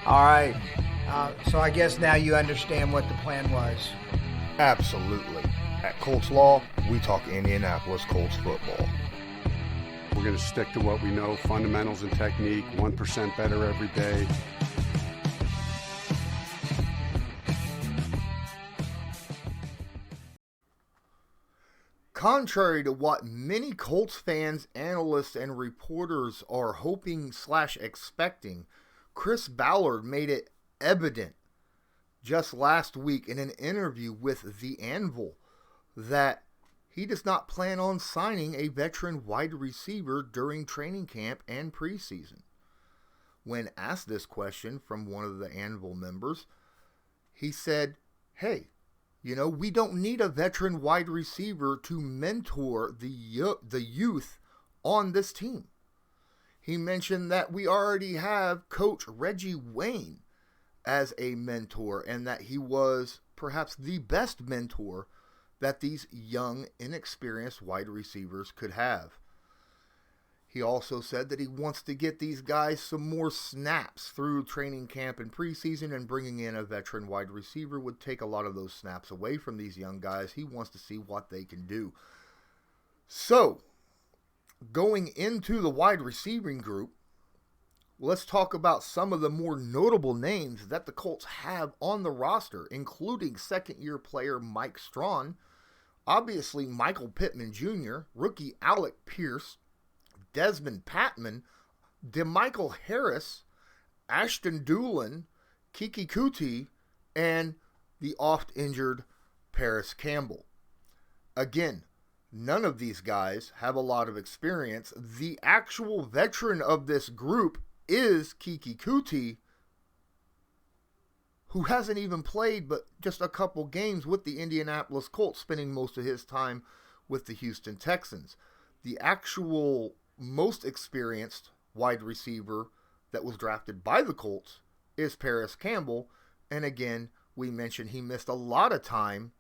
All right. So I guess now you understand what the plan was. Absolutely. At Colts Law, we talk Indianapolis Colts football. We're going to stick to what we know, fundamentals and technique, 1% better every day. Contrary to what many Colts fans, analysts, and reporters are hoping/expecting, Chris Ballard made it evident just last week in an interview with the Anvil that he does not plan on signing a veteran wide receiver during training camp and preseason. When asked this question from one of the Anvil members, he said, hey, we don't need a veteran wide receiver to mentor the youth on this team. He mentioned that we already have Coach Reggie Wayne as a mentor and that he was perhaps the best mentor that these young, inexperienced wide receivers could have. He also said that he wants to get these guys some more snaps through training camp and preseason, and bringing in a veteran wide receiver would take a lot of those snaps away from these young guys. He wants to see what they can do. So, going into the wide receiving group, let's talk about some of the more notable names that the Colts have on the roster, including second-year player Mike Strawn, obviously Michael Pittman Jr., rookie Alec Pierce, Desmond Patman, DeMichael Harris, Ashton Doolin, Kiki Kuti, and the oft-injured Paris Campbell. Again, none of these guys have a lot of experience. The actual veteran of this group is Kiki Kuti, who hasn't even played but just a couple games with the Indianapolis Colts, spending most of his time with the Houston Texans. The actual most experienced wide receiver that was drafted by the Colts is Paris Campbell, and again, we mentioned he missed a lot of time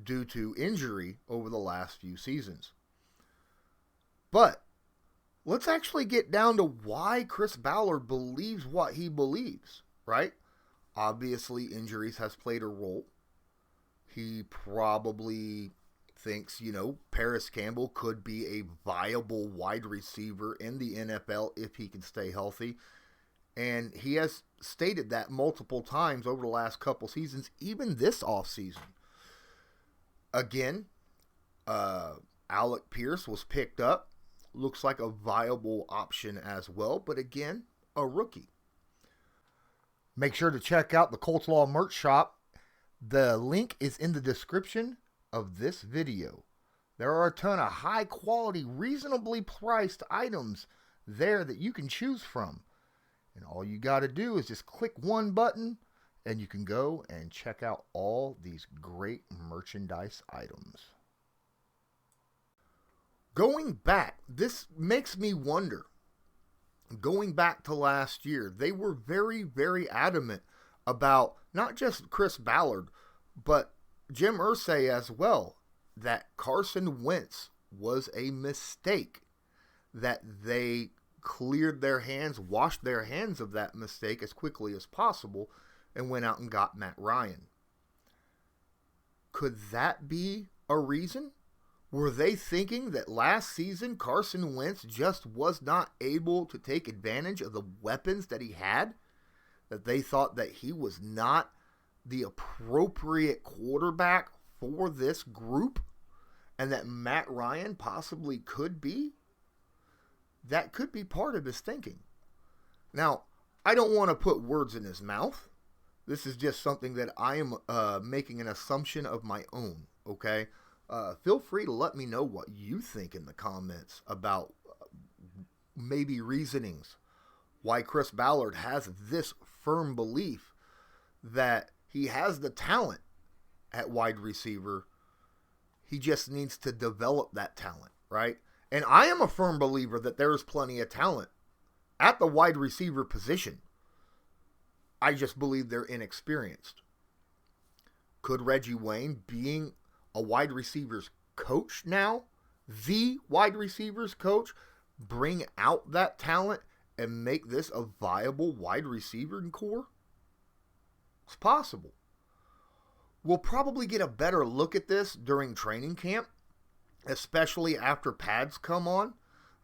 due to injury over the last few seasons. But let's actually get down to why Chris Ballard believes what he believes, right? Obviously, injuries has played a role. He probably thinks, Paris Campbell could be a viable wide receiver in the NFL if he can stay healthy. And he has stated that multiple times over the last couple seasons, even this offseason. Again, Alec Pierce was picked up. Looks like a viable option as well, but again, a rookie. Make sure to check out the Colts Law merch shop. The link is in the description of this video. There are a ton of high quality, reasonably priced items there that you can choose from. And all you got to do is just click one button and you can go and check out all these great merchandise items. Going back, this makes me wonder. Going back to last year, they were very, very adamant about not just Chris Ballard, but Jim Irsay as well, that Carson Wentz was a mistake, that they cleared their hands, washed their hands of that mistake as quickly as possible, and went out and got Matt Ryan. Could that be a reason? Were they thinking that last season Carson Wentz just was not able to take advantage of the weapons that he had? That they thought that he was not the appropriate quarterback for this group? And that Matt Ryan possibly could be? That could be part of his thinking. Now, I don't want to put words in his mouth. This is just something that I am making an assumption of my own, okay? Feel free to let me know what you think in the comments about maybe reasonings why Chris Ballard has this firm belief that he has the talent at wide receiver. He just needs to develop that talent, right? And I am a firm believer that there is plenty of talent at the wide receiver position. I just believe they're inexperienced. Could Reggie Wayne, being a wide receivers coach now, the wide receivers coach, bring out that talent and make this a viable wide receiver core? It's possible. We'll probably get a better look at this during training camp, especially after pads come on,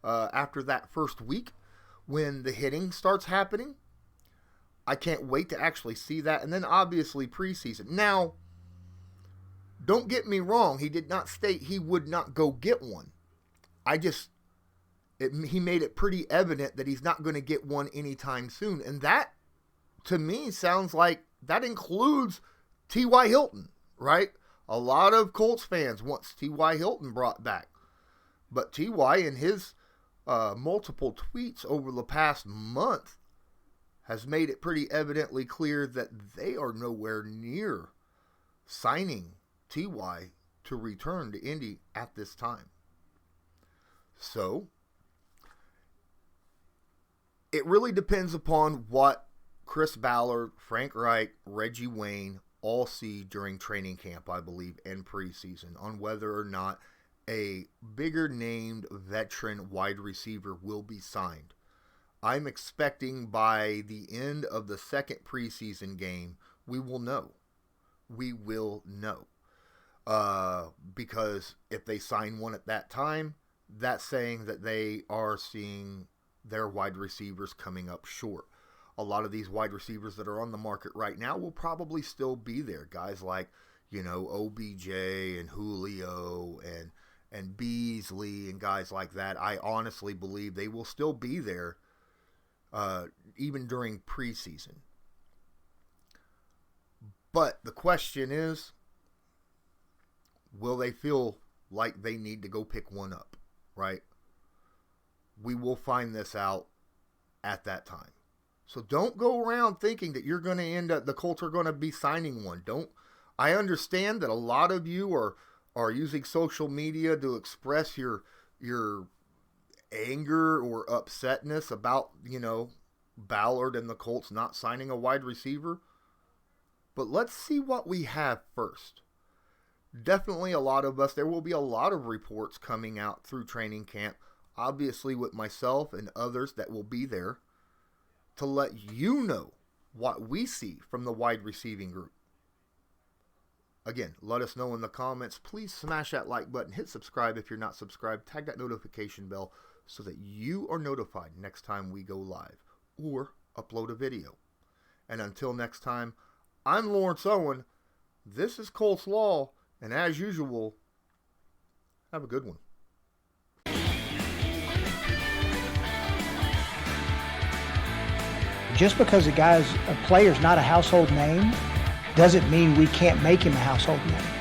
after that first week when the hitting starts happening. I can't wait to actually see that. And then obviously preseason. Now, don't get me wrong. He did not state he would not go get one. He made it pretty evident that he's not going to get one anytime soon. And that, to me, sounds like that includes T.Y. Hilton, right? A lot of Colts fans want T.Y. Hilton brought back. But T.Y. in his multiple tweets over the past month has made it pretty evidently clear that they are nowhere near signing T.Y. to return to Indy at this time. So, it really depends upon what Chris Ballard, Frank Reich, Reggie Wayne all see during training camp, I believe, and preseason, on whether or not a bigger named veteran wide receiver will be signed. I'm expecting by the end of the second preseason game, we will know. We will know. Because if they sign one at that time, that's saying that they are seeing their wide receivers coming up short. A lot of these wide receivers that are on the market right now will probably still be there. Guys like, OBJ and Julio and Beasley and guys like that. I honestly believe they will still be there even during preseason. But the question is, will they feel like they need to go pick one up, right? We will find this out at that time. So don't go around thinking that you're going to end up, the Colts are going to be signing one. I understand that a lot of you are using social media to express your anger or upsetness about, Ballard and the Colts not signing a wide receiver. But let's see what we have first. Definitely a lot of us, there will be a lot of reports coming out through training camp, obviously with myself and others that will be there, to let you know what we see from the wide receiving group. Again, let us know in the comments. Please smash that like button, hit subscribe if you're not subscribed, tag that notification bell so that you are notified next time we go live or upload a video. And until next time, I'm Lawrence Owen. This is Colts Law, and as usual, have a good one. Just because a player's not a household name doesn't mean we can't make him a household name.